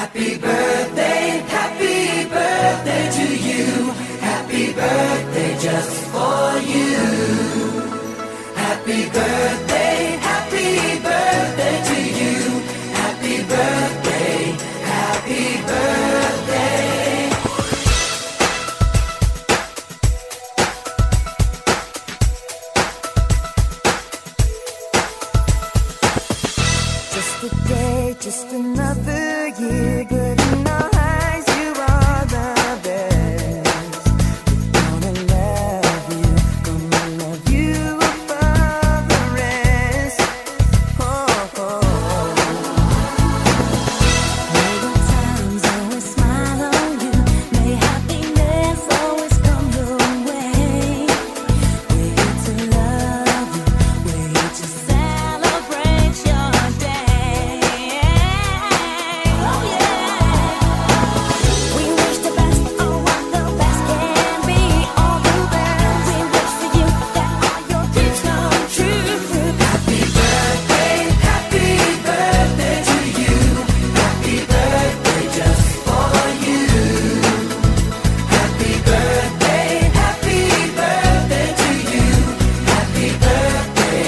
Happy birthday to you. Happy birthday just for you. Happy birthday to you. Happy birthday, happy birthday. Just a day, just another year, good in our eyes, you are the best. Gonna love you above the rest. Oh, oh. May the times always smile on you, may happiness always come your way. We're here to love you, we're here to celebrate your day. Oh yeah. We wish the best on what the best can be. All the best. We wish for you that all your dreams come true. Happy birthday to you. Happy birthday just for you. Happy birthday to you. Happy birthday,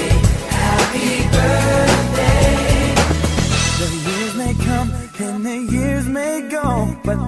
happy birthday. The years may come and the years may go, but